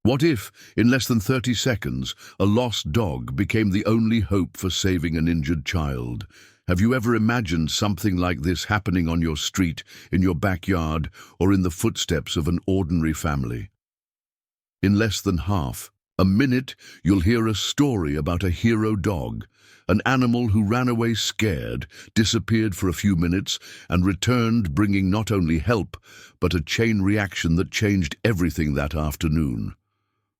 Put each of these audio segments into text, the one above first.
What if, in less than 30 seconds, a lost dog became the only hope for saving an injured child? Have you ever imagined something like this happening on your street, in your backyard, or in the footsteps of an ordinary family? In less than half a minute, you'll hear a story about a hero dog, an animal who ran away scared, disappeared for a few minutes, and returned bringing not only help, but a chain reaction that changed everything that afternoon.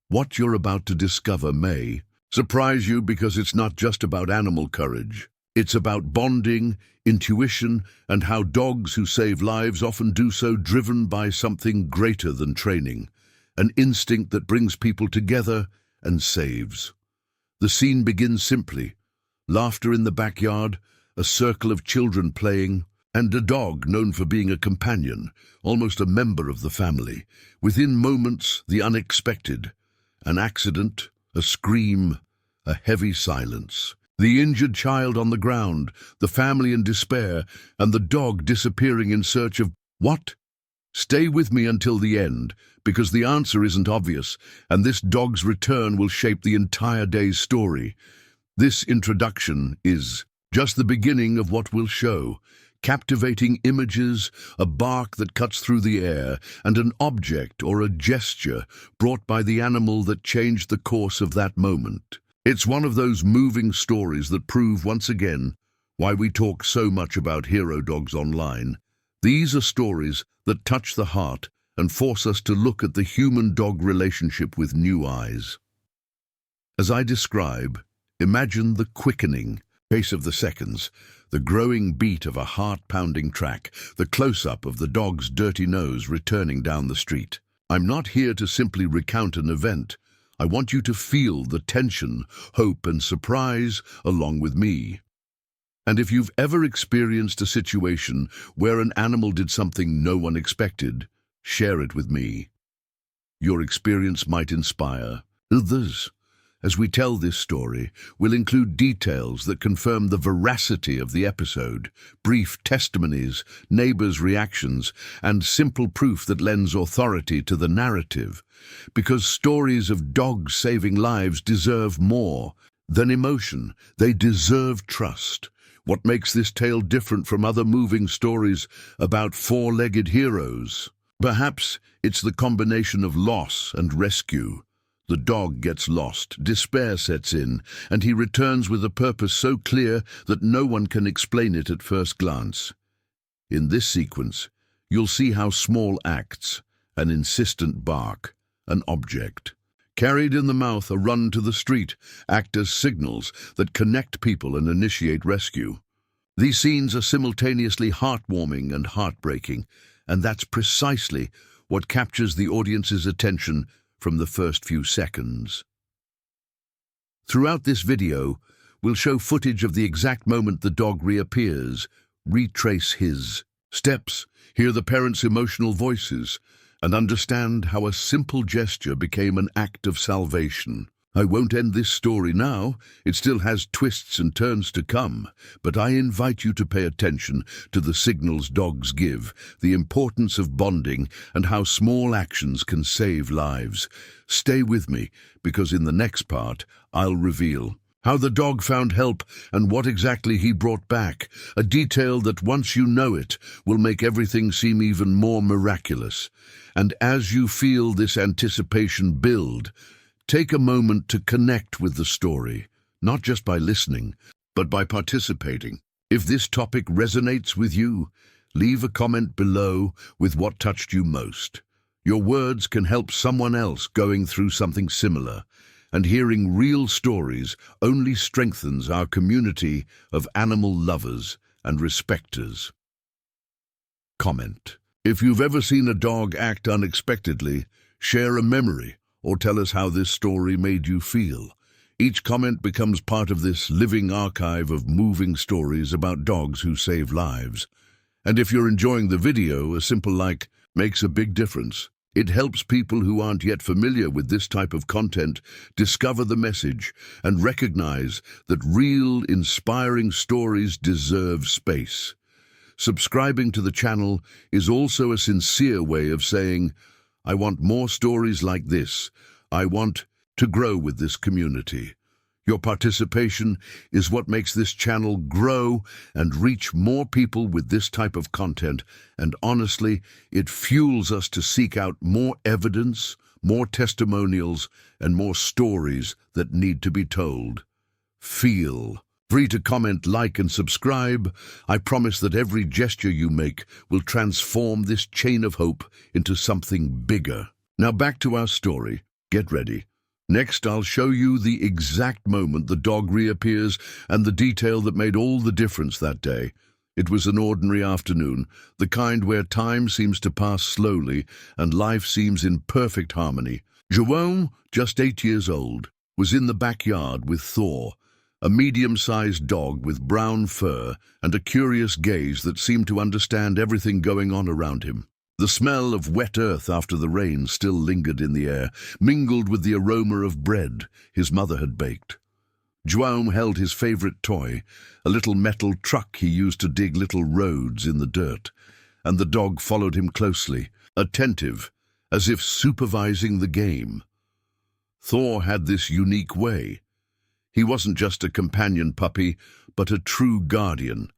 What you're about to discover may surprise you because it's not just about animal courage. It's about bonding, intuition, and how dogs who save lives often do so driven by something greater than training, an instinct that brings people together and saves. The scene begins simply: laughter in the backyard, a circle of children playing, and a dog known for being a companion, almost a member of the family. Within moments, the unexpected: an accident, a scream, a heavy silence. The injured child on the ground, the family in despair, and the dog disappearing in search of what? Stay with me until the end, because the answer isn't obvious, and this dog's return will shape the entire day's story. This introduction is just the beginning of what we'll show: captivating images, a bark that cuts through the air, and an object or a gesture brought by the animal that changed the course of that moment. It's one of those moving stories that prove once again why we talk so much about hero dogs online. These are stories that touch the heart and force us to look at the human-dog relationship with new eyes. As I describe, imagine the quickening pace of the seconds, the growing beat of a heart-pounding track, the close-up of the dog's dirty nose returning down the street. I'm not here to simply recount an event. I want you to feel the tension, hope, and surprise along with me. And if you've ever experienced a situation where an animal did something no one expected, share it with me. Your experience might inspire others. As we tell this story, we'll include details that confirm the veracity of the episode, brief testimonies, neighbors' reactions, and simple proof that lends authority to the narrative. Because stories of dogs saving lives deserve more than emotion. They deserve trust. What makes this tale different from other moving stories about four-legged heroes? Perhaps it's the combination of loss and rescue. The dog gets lost, despair sets in, and he returns with a purpose so clear that no one can explain it at first glance. In this sequence, you'll see how small acts, an insistent bark, an object, carried in the mouth, a run to the street, act as signals that connect people and initiate rescue. These scenes are simultaneously heartwarming and heartbreaking, and that's precisely what captures the audience's attention from the first few seconds. Throughout this video, we'll show footage of the exact moment the dog reappears, retrace his steps, hear the parents' emotional voices, and understand how a simple gesture became an act of salvation. I won't end this story now. It still has twists and turns to come, but I invite you to pay attention to the signals dogs give, the importance of bonding, and how small actions can save lives. Stay with me, because in the next part, I'll reveal how the dog found help and what exactly he brought back, a detail that, once you know it, will make everything seem even more miraculous. And as you feel this anticipation build, take a moment to connect with the story, not just by listening, but by participating. If this topic resonates with you, leave a comment below with what touched you most. Your words can help someone else going through something similar, and hearing real stories only strengthens our community of animal lovers and respecters. Comment. If you've ever seen a dog act unexpectedly, share a memory, or tell us how this story made you feel. Each comment becomes part of this living archive of moving stories about dogs who save lives. And if you're enjoying the video, a simple like makes a big difference. It helps people who aren't yet familiar with this type of content discover the message and recognize that real, inspiring stories deserve space. Subscribing to the channel is also a sincere way of saying, I want more stories like this. I want to grow with this community. Your participation is what makes this channel grow and reach more people with this type of content, and honestly, it fuels us to seek out more evidence, more testimonials, and more stories that need to be told. Feel free to comment, like, and subscribe. I promise that every gesture you make will transform this chain of hope into something bigger. Now back to our story. Get ready. Next, I'll show you the exact moment the dog reappears and the detail that made all the difference that day. It was an ordinary afternoon, the kind where time seems to pass slowly and life seems in perfect harmony. Jerome, just 8 years old, was in the backyard with Thor, a medium-sized dog with brown fur and a curious gaze that seemed to understand everything going on around him. The smell of wet earth after the rain still lingered in the air, mingled with the aroma of bread his mother had baked. Jerome held his favorite toy, a little metal truck he used to dig little roads in the dirt, and the dog followed him closely, attentive, as if supervising the game. Thor had this unique way. He wasn't just a companion puppy, but a true guardian,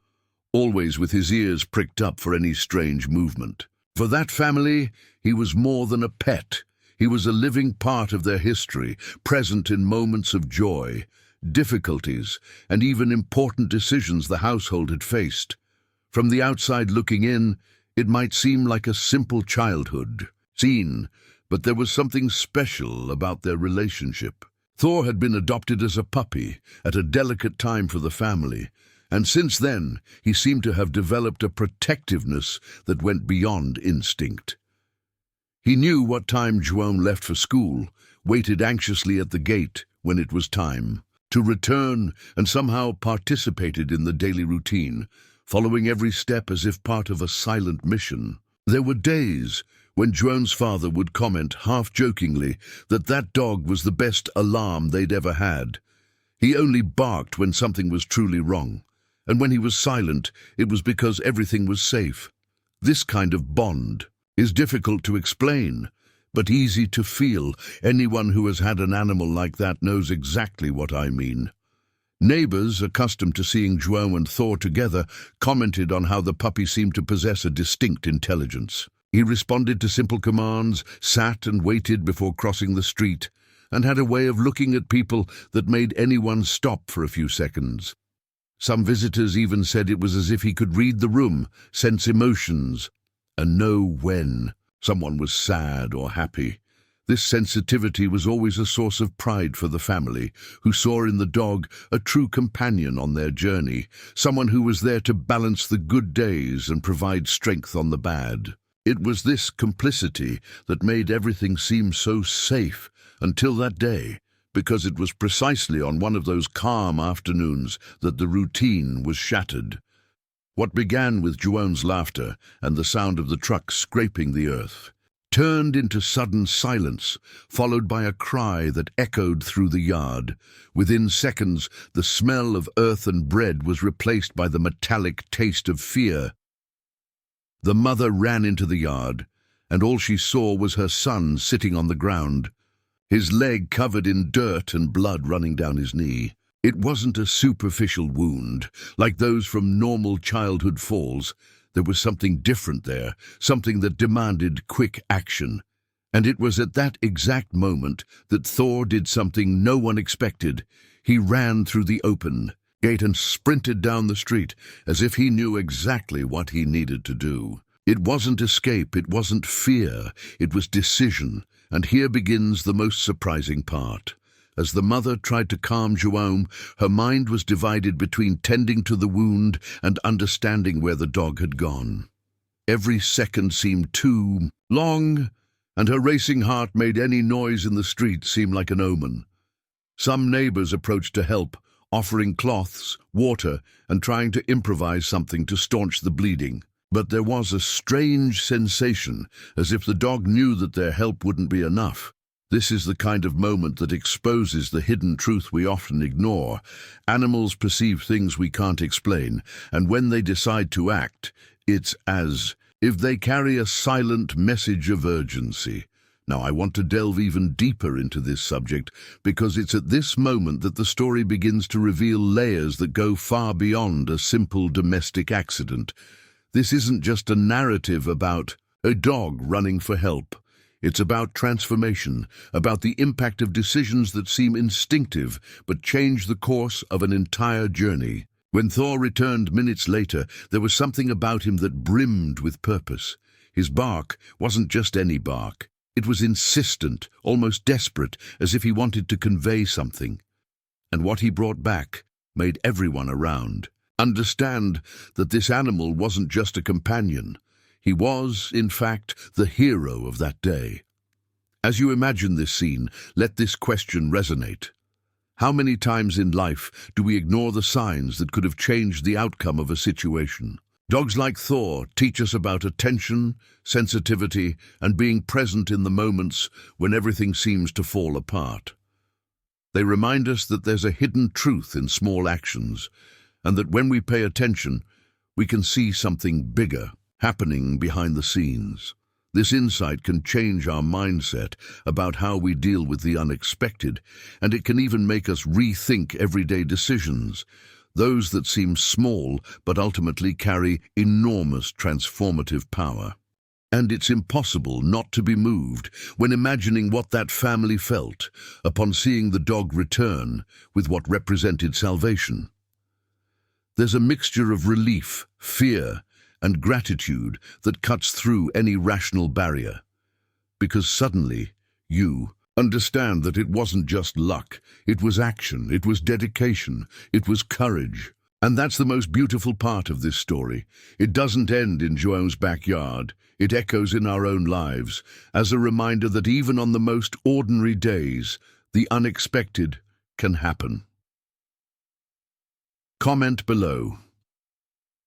always with his ears pricked up for any strange movement. For that family, he was more than a pet. He was a living part of their history, present in moments of joy, difficulties, and even important decisions the household had faced. From the outside looking in, it might seem like a simple childhood scene, but there was something special about their relationship. Thor had been adopted as a puppy at a delicate time for the family, and since then he seemed to have developed a protectiveness that went beyond instinct. He knew what time Jerome left for school, waited anxiously at the gate when it was time to return, and somehow participated in the daily routine, following every step as if part of a silent mission. There were days when Jerome's father would comment half-jokingly that dog was the best alarm they'd ever had. He only barked when something was truly wrong, and when he was silent, it was because everything was safe. This kind of bond is difficult to explain, but easy to feel. Anyone who has had an animal like that knows exactly what I mean. Neighbors, accustomed to seeing Jerome and Thor together, commented on how the puppy seemed to possess a distinct intelligence. He responded to simple commands, sat and waited before crossing the street, and had a way of looking at people that made anyone stop for a few seconds. Some visitors even said it was as if he could read the room, sense emotions, and know when someone was sad or happy. This sensitivity was always a source of pride for the family, who saw in the dog a true companion on their journey, someone who was there to balance the good days and provide strength on the bad. It was this complicity that made everything seem so safe until that day, because it was precisely on one of those calm afternoons that the routine was shattered. What began with Jerome's laughter and the sound of the truck scraping the earth turned into sudden silence, followed by a cry that echoed through the yard. Within seconds, the smell of earth and bread was replaced by the metallic taste of fear. The mother ran into the yard, and all she saw was her son sitting on the ground, his leg covered in dirt and blood running down his knee. It wasn't a superficial wound, like those from normal childhood falls. There was something different there, something that demanded quick action. And it was at that exact moment that Thor did something no one expected. He ran through the open gate and sprinted down the street, as if he knew exactly what he needed to do. It wasn't escape, it wasn't fear, it was decision. And here begins the most surprising part. As the mother tried to calm Jerome, her mind was divided between tending to the wound and understanding where the dog had gone. Every second seemed too long, and her racing heart made any noise in the street seem like an omen. Some neighbors approached to help, offering cloths, water, and trying to improvise something to staunch the bleeding. But there was a strange sensation, as if the dog knew that their help wouldn't be enough. This is the kind of moment that exposes the hidden truth we often ignore. Animals perceive things we can't explain, and when they decide to act, it's as if they carry a silent message of urgency. Now, I want to delve even deeper into this subject because it's at this moment that the story begins to reveal layers that go far beyond a simple domestic accident. This isn't just a narrative about a dog running for help. It's about transformation, about the impact of decisions that seem instinctive but change the course of an entire journey. When Thor returned minutes later, there was something about him that brimmed with purpose. His bark wasn't just any bark. It was insistent, almost desperate, as if he wanted to convey something. And what he brought back made everyone around understand that this animal wasn't just a companion. He was, in fact, the hero of that day. As you imagine this scene, let this question resonate. How many times in life do we ignore the signs that could have changed the outcome of a situation? Dogs like Thor teach us about attention, sensitivity, and being present in the moments when everything seems to fall apart. They remind us that there's a hidden truth in small actions, and that when we pay attention, we can see something bigger happening behind the scenes. This insight can change our mindset about how we deal with the unexpected, and it can even make us rethink everyday decisions, those that seem small but ultimately carry enormous transformative power. And it's impossible not to be moved when imagining what that family felt upon seeing the dog return with what represented salvation. There's a mixture of relief, fear, and gratitude that cuts through any rational barrier. Because suddenly, you understand that it wasn't just luck, it was action, it was dedication, it was courage. And that's the most beautiful part of this story. It doesn't end in Joan's backyard. It echoes in our own lives, as a reminder that even on the most ordinary days, the unexpected can happen. Comment below.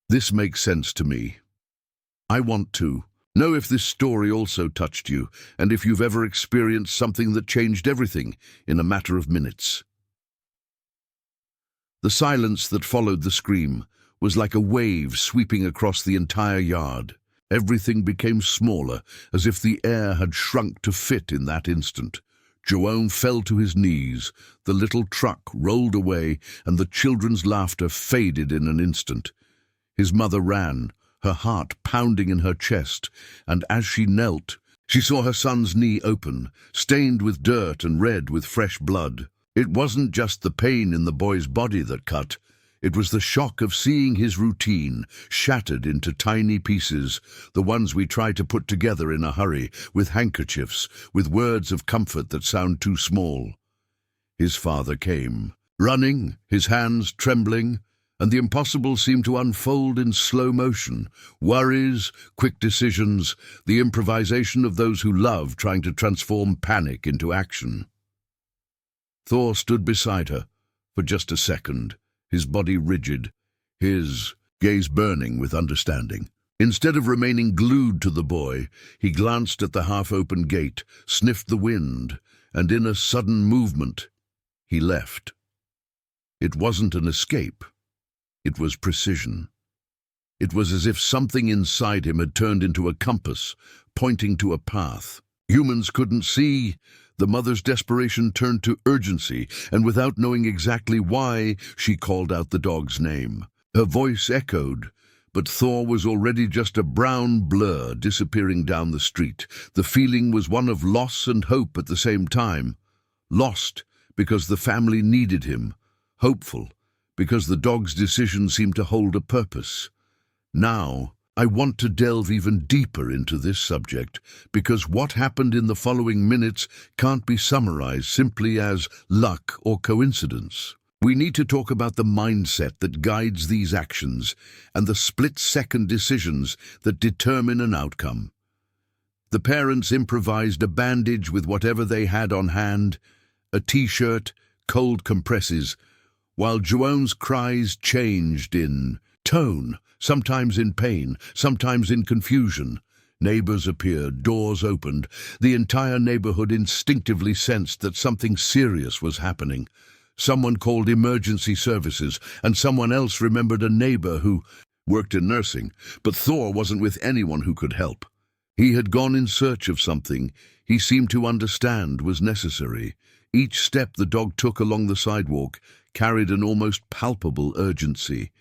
This makes sense to me. I want to know if this story also touched you, and if you've ever experienced something that changed everything in a matter of minutes. The silence that followed the scream was like a wave sweeping across the entire yard. Everything became smaller, as if the air had shrunk to fit in that instant. Joan fell to his knees, the little truck rolled away, and the children's laughter faded in an instant. His mother ran, her heart pounding in her chest, and as she knelt, she saw her son's knee open, stained with dirt and red with fresh blood. It wasn't just the pain in the boy's body that cut. It was the shock of seeing his routine shattered into tiny pieces, the ones we try to put together in a hurry, with handkerchiefs, with words of comfort that sound too small. His father came, running, his hands trembling, and the impossible seemed to unfold in slow motion. Worries, quick decisions, the improvisation of those who love trying to transform panic into action. Thor stood beside her for just a second, his body rigid, his gaze burning with understanding. Instead of remaining glued to the boy, he glanced at the half-open gate, sniffed the wind, and in a sudden movement, he left. It wasn't an escape. It was precision. It was as if something inside him had turned into a compass, pointing to a path. Humans couldn't see. The mother's desperation turned to urgency, and without knowing exactly why, she called out the dog's name. Her voice echoed, but Thor was already just a brown blur disappearing down the street. The feeling was one of loss and hope at the same time. Lost because the family needed him. Hopeful because the dog's decision seemed to hold a purpose. Now, I want to delve even deeper into this subject, because what happened in the following minutes can't be summarized simply as luck or coincidence. We need to talk about the mindset that guides these actions and the split-second decisions that determine an outcome. The parents improvised a bandage with whatever they had on hand, a t-shirt, cold compresses, while Joan's cries changed in tone, sometimes in pain, sometimes in confusion. Neighbors appeared, doors opened. The entire neighborhood instinctively sensed that something serious was happening. Someone called emergency services, and someone else remembered a neighbor who worked in nursing, but Thor wasn't with anyone who could help. He had gone in search of something he seemed to understand was necessary. Each step the dog took along the sidewalk carried an almost palpable urgency.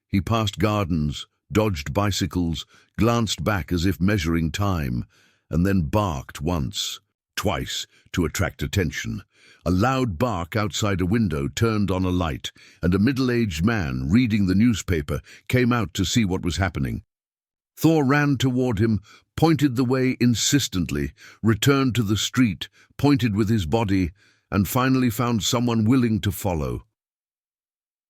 He passed gardens, dodged bicycles, glanced back as if measuring time, and then barked once, twice, to attract attention. A loud bark outside a window turned on a light, and a middle-aged man reading the newspaper came out to see what was happening. Thor ran toward him, pointed the way insistently, returned to the street, pointed with his body, and finally found someone willing to follow.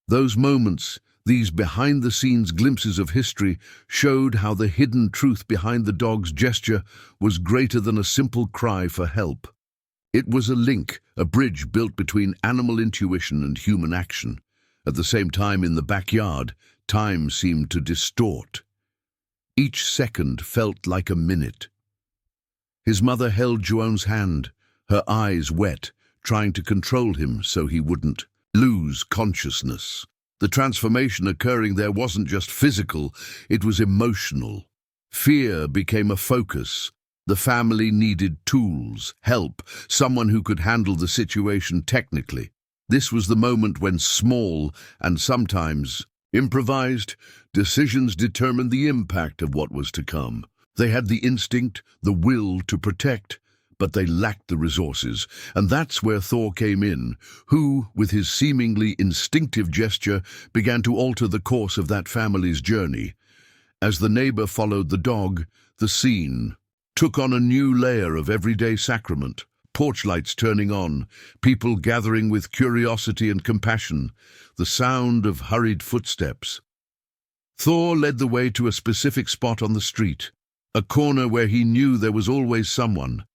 Those moments, these behind-the-scenes glimpses of history, showed how the hidden truth behind the dog's gesture was greater than a simple cry for help. It was a link, a bridge built between animal intuition and human action. At the same time, in the backyard, time seemed to distort. Each second felt like a minute. His mother held Joan's hand, her eyes wet, trying to control him so he wouldn't lose consciousness. The transformation occurring there wasn't just physical, it was emotional. Fear became a focus. The family needed tools, help, someone who could handle the situation technically. This was the moment when small and sometimes improvised decisions determined the impact of what was to come. They had the instinct, the will to protect, but they lacked the resources, and that's where Thor came in, who, with his seemingly instinctive gesture, began to alter the course of that family's journey. As the neighbor followed the dog, the scene took on a new layer of everyday sacrament. Porch lights turning on, people gathering with curiosity and compassion, the sound of hurried footsteps. Thor led the way to a specific spot on the street, a corner where he knew there was always someone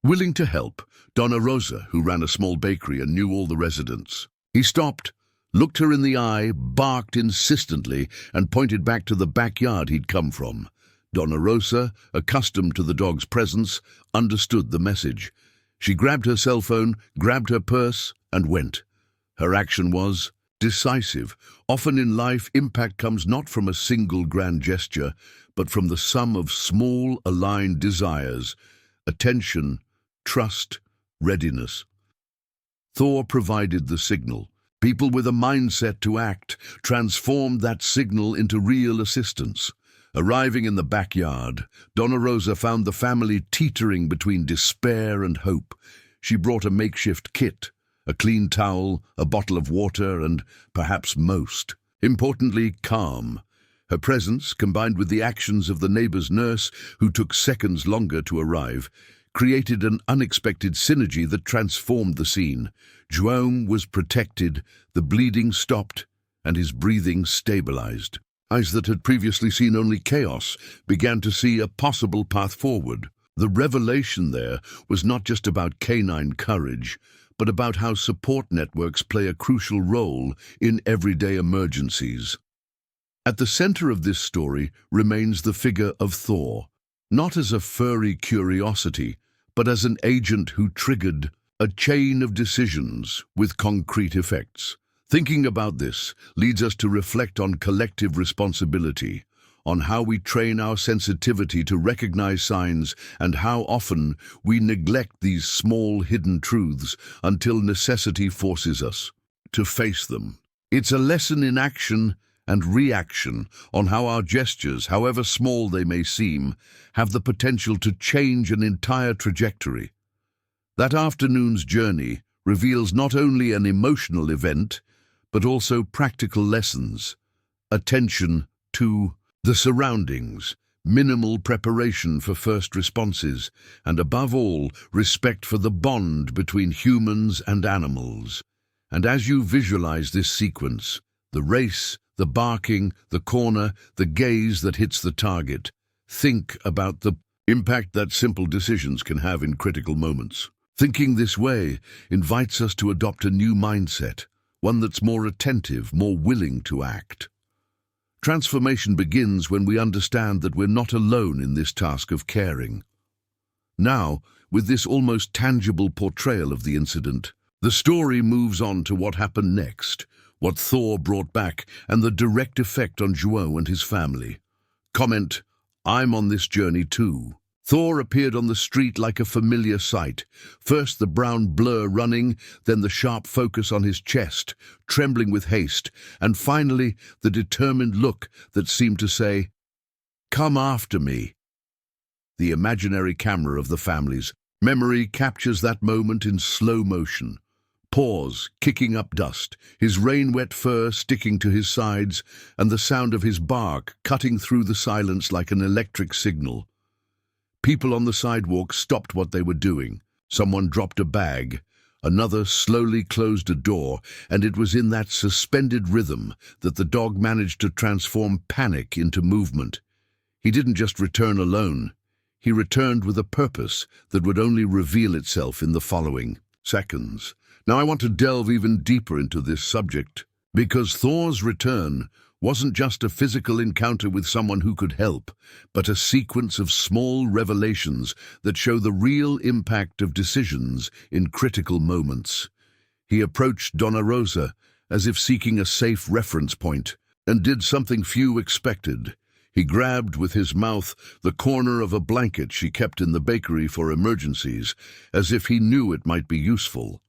willing to help, Donna Rosa, who ran a small bakery and knew all the residents. He stopped, looked her in the eye, barked insistently, and pointed back to the backyard he'd come from. Donna Rosa, accustomed to the dog's presence, understood the message. She grabbed her cell phone, grabbed her purse, and went. Her action was decisive. Often in life, impact comes not from a single grand gesture, but from the sum of small, aligned desires: attention, trust, readiness. Thor provided the signal. People with a mindset to act transformed that signal into real assistance. Arriving in the backyard, Donna Rosa found the family teetering between despair and hope. She brought a makeshift kit, a clean towel, a bottle of water, and, perhaps most importantly, calm. Her presence, combined with the actions of the neighbor's nurse, who took seconds longer to arrive, created an unexpected synergy that transformed the scene. Joan was protected, the bleeding stopped, and his breathing stabilized. Eyes that had previously seen only chaos began to see a possible path forward. The revelation there was not just about canine courage, but about how support networks play a crucial role in everyday emergencies. At the center of this story remains the figure of Thor, not as a furry curiosity, but as an agent who triggered a chain of decisions with concrete effects. Thinking about this leads us to reflect on collective responsibility, on how we train our sensitivity to recognize signs and how often we neglect these small hidden truths until necessity forces us to face them. It's a lesson in action and reaction, on how our gestures, however small they may seem, have the potential to change an entire trajectory. That afternoon's journey reveals not only an emotional event, but also practical lessons: attention to the surroundings, minimal preparation for first responses, and above all, respect for the bond between humans and animals. And as you visualize this sequence, the race, the barking, the corner, the gaze that hits the target, think about the impact that simple decisions can have in critical moments. Thinking this way invites us to adopt a new mindset, one that's more attentive, more willing to act. Transformation begins when we understand that we're not alone in this task of caring. Now, with this almost tangible portrayal of the incident, the story moves on to what happened next, what Thor brought back, and the direct effect on João and his family. Comment: I'm on this journey too. Thor appeared on the street like a familiar sight. First the brown blur running, then the sharp focus on his chest, trembling with haste, and finally the determined look that seemed to say, "Come after me." The imaginary camera of the family's memory captures that moment in slow motion. Paws kicking up dust, his rain-wet fur sticking to his sides, and the sound of his bark cutting through the silence like an electric signal. People on the sidewalk stopped what they were doing. Someone dropped a bag. Another slowly closed a door, and it was in that suspended rhythm that the dog managed to transform panic into movement. He didn't just return alone. He returned with a purpose that would only reveal itself in the following seconds. Now I want to delve even deeper into this subject, because Thor's return wasn't just a physical encounter with someone who could help, but a sequence of small revelations that show the real impact of decisions in critical moments. He approached Donna Rosa as if seeking a safe reference point, and did something few expected. He grabbed with his mouth the corner of a blanket she kept in the bakery for emergencies, as if he knew it might be useful.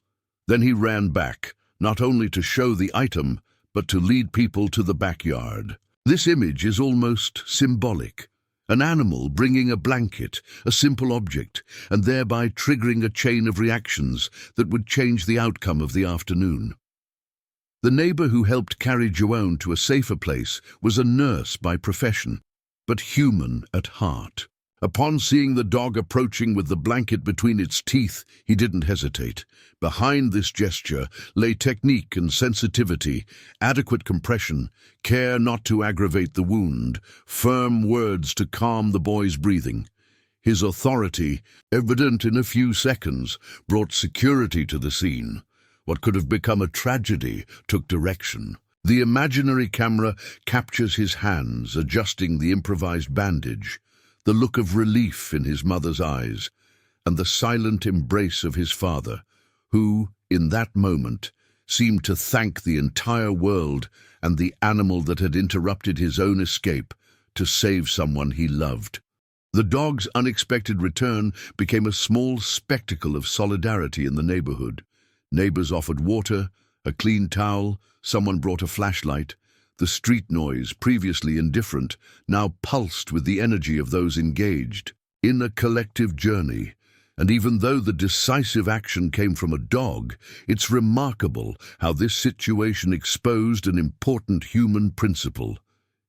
Then he ran back, not only to show the item, but to lead people to the backyard. This image is almost symbolic. An animal bringing a blanket, a simple object, and thereby triggering a chain of reactions that would change the outcome of the afternoon. The neighbor who helped carry Joan to a safer place was a nurse by profession, but human at heart. Upon seeing the dog approaching with the blanket between its teeth, he didn't hesitate. Behind this gesture lay technique and sensitivity, adequate compression, care not to aggravate the wound, firm words to calm the boy's breathing. His authority, evident in a few seconds, brought security to the scene. What could have become a tragedy took direction. The imaginary camera captures his hands adjusting the improvised bandage, the look of relief in his mother's eyes, and the silent embrace of his father, who, in that moment, seemed to thank the entire world and the animal that had interrupted his own escape to save someone he loved. The dog's unexpected return became a small spectacle of solidarity in the neighborhood. Neighbors offered water, a clean towel, someone brought a flashlight. The street noise, previously indifferent, now pulsed with the energy of those engaged in a collective journey. And even though the decisive action came from a dog, it's remarkable how this situation exposed an important human principle.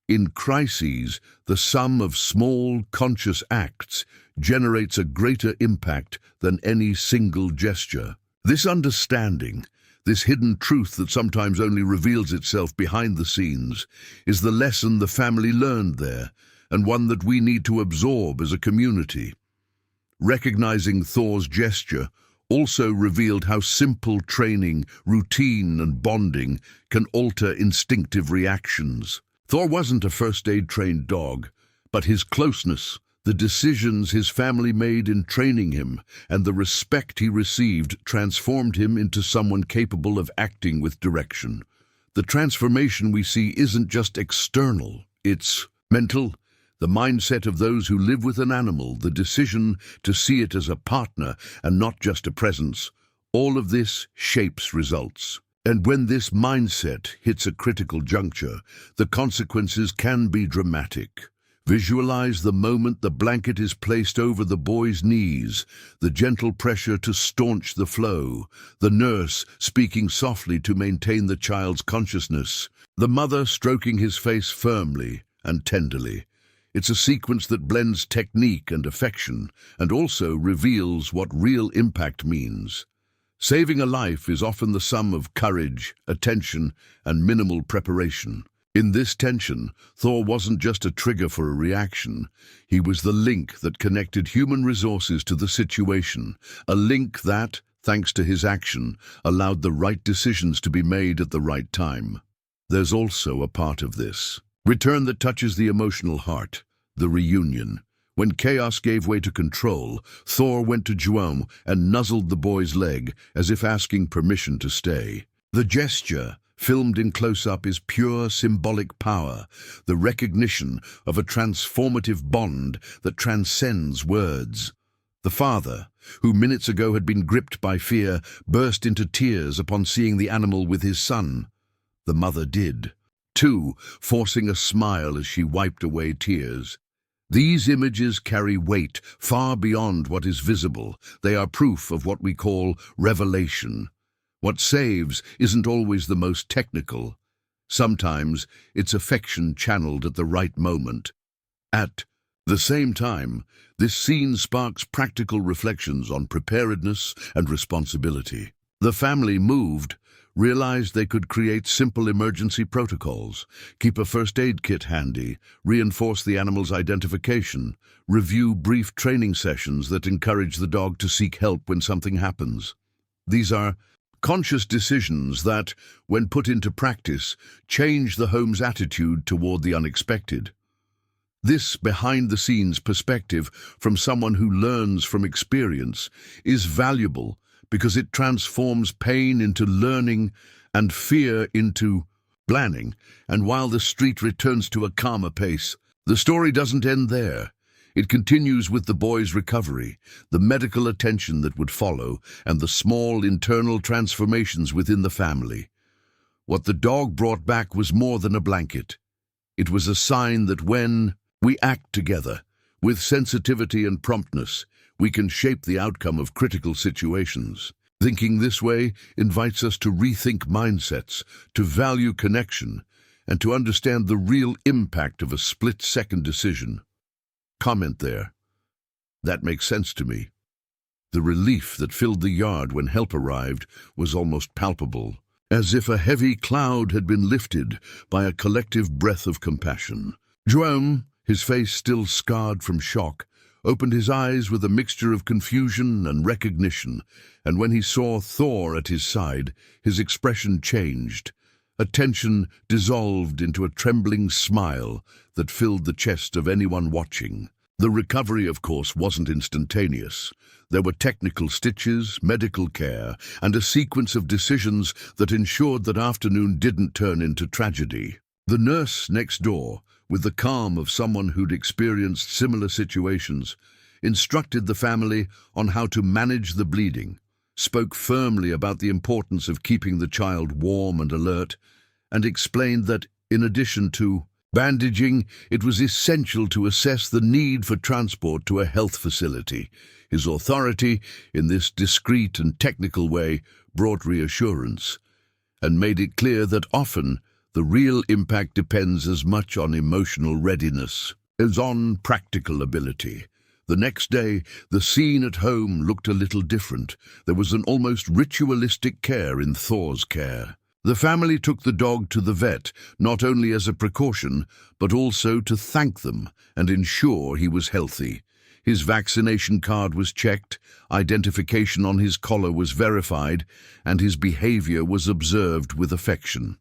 In crises, the sum of small, conscious acts generates a greater impact than any single gesture. This understanding, this hidden truth that sometimes only reveals itself behind the scenes, is the lesson the family learned there, and one that we need to absorb as a community. Recognizing Thor's gesture also revealed how simple training, routine, and bonding can alter instinctive reactions. Thor wasn't a first-aid trained dog, but his closeness, the decisions his family made in training him, and the respect he received transformed him into someone capable of acting with direction. The transformation we see isn't just external, it's mental. The mindset of those who live with an animal, the decision to see it as a partner and not just a presence, all of this shapes results. And when this mindset hits a critical juncture, the consequences can be dramatic. Visualize the moment the blanket is placed over the boy's knees, the gentle pressure to staunch the flow, the nurse speaking softly to maintain the child's consciousness, the mother stroking his face firmly and tenderly. It's a sequence that blends technique and affection, and also reveals what real impact means. Saving a life is often the sum of courage, attention, and minimal preparation. In this tension, Thor wasn't just a trigger for a reaction. He was the link that connected human resources to the situation, a link that, thanks to his action, allowed the right decisions to be made at the right time. There's also a part of this return that touches the emotional heart, the reunion. When chaos gave way to control, Thor went to Joan and nuzzled the boy's leg as if asking permission to stay. The gesture, filmed in close-up, is pure symbolic power, the recognition of a transformative bond that transcends words. The father, who minutes ago had been gripped by fear, burst into tears upon seeing the animal with his son. The mother did, too, forcing a smile as she wiped away tears. These images carry weight far beyond what is visible. They are proof of what we call revelation. What saves isn't always the most technical. Sometimes it's affection channeled at the right moment. At the same time, this scene sparks practical reflections on preparedness and responsibility. The family, moved, realized they could create simple emergency protocols, keep a first aid kit handy, reinforce the animal's identification, review brief training sessions that encourage the dog to seek help when something happens. These are conscious decisions that, when put into practice, change the home's attitude toward the unexpected. This behind-the-scenes perspective from someone who learns from experience is valuable because it transforms pain into learning and fear into planning. And while the street returns to a calmer pace, the story doesn't end there. It continues with the boy's recovery, the medical attention that would follow, and the small internal transformations within the family. What the dog brought back was more than a blanket. It was a sign that when we act together, with sensitivity and promptness, we can shape the outcome of critical situations. Thinking this way invites us to rethink mindsets, to value connection, and to understand the real impact of a split-second decision. Comment there. That makes sense to me. The relief that filled the yard when help arrived was almost palpable, as if a heavy cloud had been lifted by a collective breath of compassion. Jerome, his face still scarred from shock, opened his eyes with a mixture of confusion and recognition, and when he saw Thor at his side, his expression changed. Attention dissolved into a trembling smile that filled the chest of anyone watching. The recovery, of course, wasn't instantaneous. There were technical stitches, medical care, and a sequence of decisions that ensured that afternoon didn't turn into tragedy. The nurse next door, with the calm of someone who'd experienced similar situations, instructed the family on how to manage the bleeding, spoke firmly about the importance of keeping the child warm and alert, and explained that, in addition to bandaging, it was essential to assess the need for transport to a health facility. His authority, in this discreet and technical way, brought reassurance, and made it clear that often the real impact depends as much on emotional readiness as on practical ability. The next day, the scene at home looked a little different. There was an almost ritualistic care in Thor's care. The family took the dog to the vet, not only as a precaution, but also to thank them and ensure he was healthy. His vaccination card was checked, identification on his collar was verified, and his behavior was observed with affection.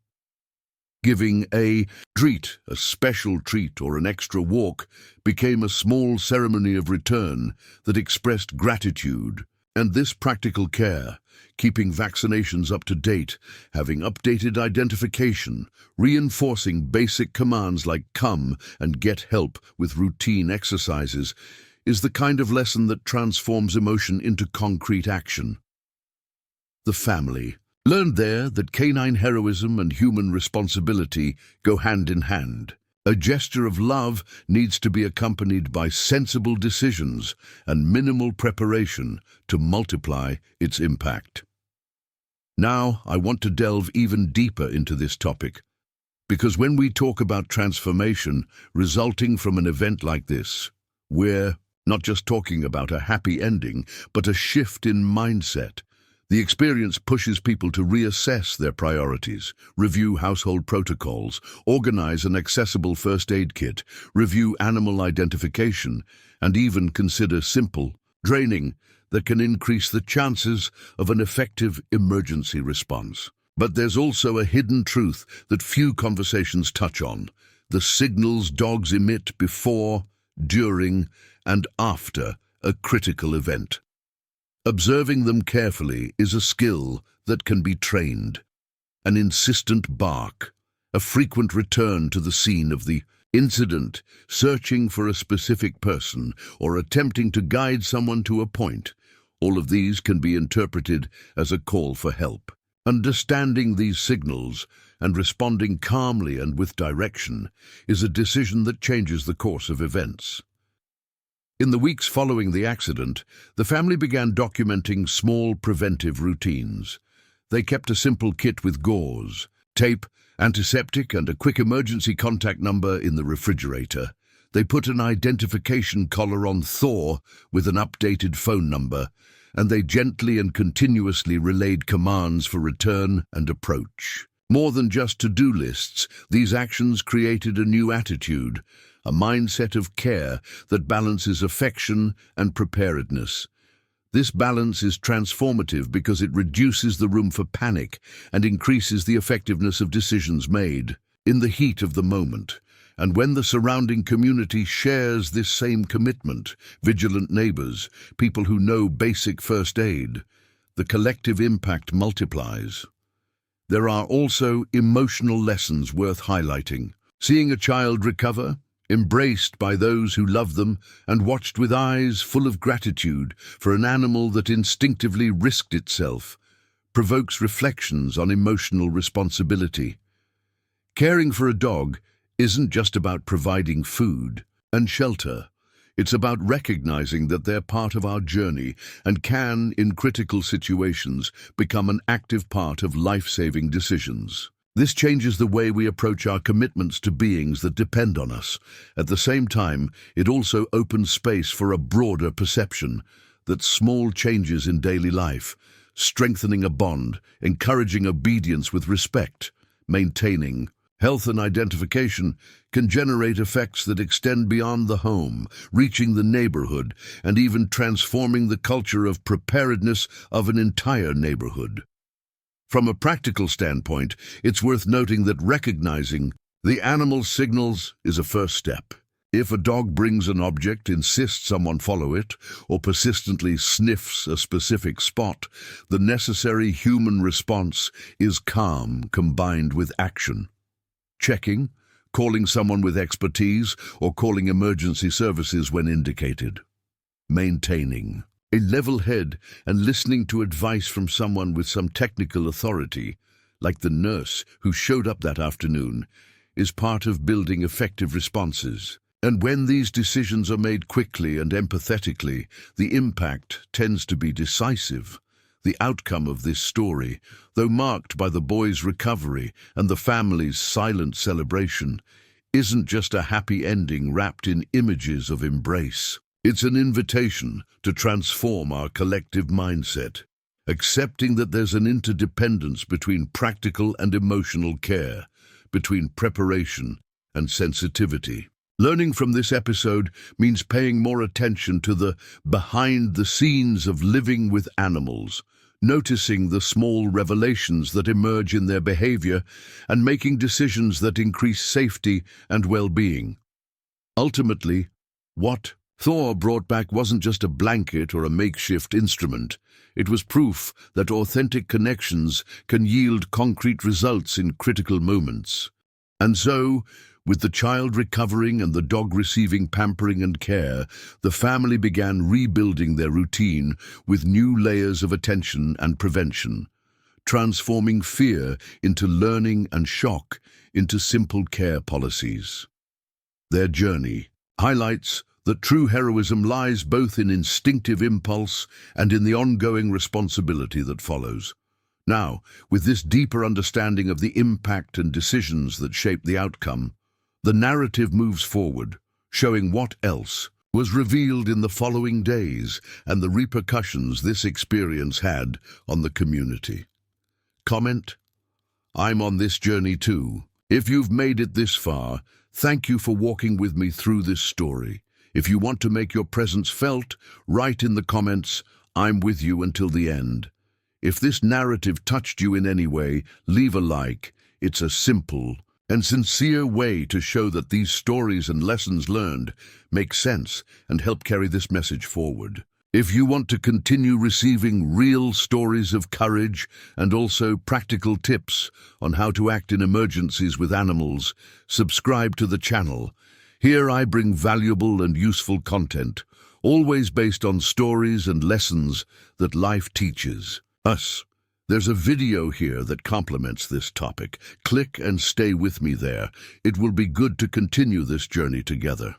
Giving a treat, a special treat or an extra walk, became a small ceremony of return that expressed gratitude. And this practical care, keeping vaccinations up to date, having updated identification, reinforcing basic commands like come and get help with routine exercises, is the kind of lesson that transforms emotion into concrete action. The family learned there that canine heroism and human responsibility go hand in hand. A gesture of love needs to be accompanied by sensible decisions and minimal preparation to multiply its impact. Now, I want to delve even deeper into this topic, because when we talk about transformation resulting from an event like this, we're not just talking about a happy ending, but a shift in mindset. The experience pushes people to reassess their priorities, review household protocols, organize an accessible first aid kit, review animal identification, and even consider simple training that can increase the chances of an effective emergency response. But there's also a hidden truth that few conversations touch on: the signals dogs emit before, during, and after a critical event. Observing them carefully is a skill that can be trained. an insistent bark, a frequent return to the scene of the incident, searching for a specific person, or attempting to guide someone to a point. All of these can be interpreted as a call for help. Understanding these signals and responding calmly and with direction is a decision that changes the course of events. In the weeks following the accident, the family began documenting small preventive routines. They kept a simple kit with gauze, tape, antiseptic, and a quick emergency contact number in the refrigerator. They put an identification collar on Thor with an updated phone number, and they gently and continuously relayed commands for return and approach. More than just to-do lists, these actions created a new attitude, a mindset of care that balances affection and preparedness. This balance is transformative because it reduces the room for panic and increases the effectiveness of decisions made in the heat of the moment. And when the surrounding community shares this same commitment, vigilant neighbors, people who know basic first aid, the collective impact multiplies. There are also emotional lessons worth highlighting. Seeing a child recover, embraced by those who love them, and watched with eyes full of gratitude for an animal that instinctively risked itself, provokes reflections on emotional responsibility. Caring for a dog isn't just about providing food and shelter. It's about recognizing that they're part of our journey and can, in critical situations, become an active part of life-saving decisions. This changes the way we approach our commitments to beings that depend on us. At the same time, it also opens space for a broader perception that small changes in daily life, strengthening a bond, encouraging obedience with respect, maintaining health and identification, can generate effects that extend beyond the home, reaching the neighborhood, and even transforming the culture of preparedness of an entire neighborhood. From a practical standpoint, it's worth noting that recognizing the animal's signals is a first step. If a dog brings an object, insists someone follow it, or persistently sniffs a specific spot, the necessary human response is calm combined with action. Checking, calling someone with expertise, or calling emergency services when indicated. Maintaining a level head and listening to advice from someone with some technical authority, like the nurse who showed up that afternoon, is part of building effective responses. And when these decisions are made quickly and empathetically, the impact tends to be decisive. The outcome of this story, though marked by the boy's recovery and the family's silent celebration, isn't just a happy ending wrapped in images of embrace. It's an invitation to transform our collective mindset, accepting that there's an interdependence between practical and emotional care, between preparation and sensitivity. Learning from this episode means paying more attention to the behind the scenes of living with animals, noticing the small revelations that emerge in their behavior, and making decisions that increase safety and well-being. Ultimately, what Thor brought back wasn't just a blanket or a makeshift instrument. It was proof that authentic connections can yield concrete results in critical moments. And so, with the child recovering and the dog receiving pampering and care, the family began rebuilding their routine with new layers of attention and prevention, transforming fear into learning and shock into simple care policies. Their journey highlights that true heroism lies both in instinctive impulse and in the ongoing responsibility that follows. Now, with this deeper understanding of the impact and decisions that shape the outcome, the narrative moves forward, showing what else was revealed in the following days and the repercussions this experience had on the community. Comment: I'm on this journey too. If you've made it this far, thank you for walking with me through this story. If you want to make your presence felt, write in the comments, I'm with you until the end. If this narrative touched you in any way, leave a like. It's a simple and sincere way to show that these stories and lessons learned make sense and help carry this message forward. If you want to continue receiving real stories of courage and also practical tips on how to act in emergencies with animals, subscribe to the channel. Here I bring valuable and useful content, always based on stories and lessons that life teaches us. There's a video here that complements this topic. Click and stay with me there. It will be good to continue this journey together.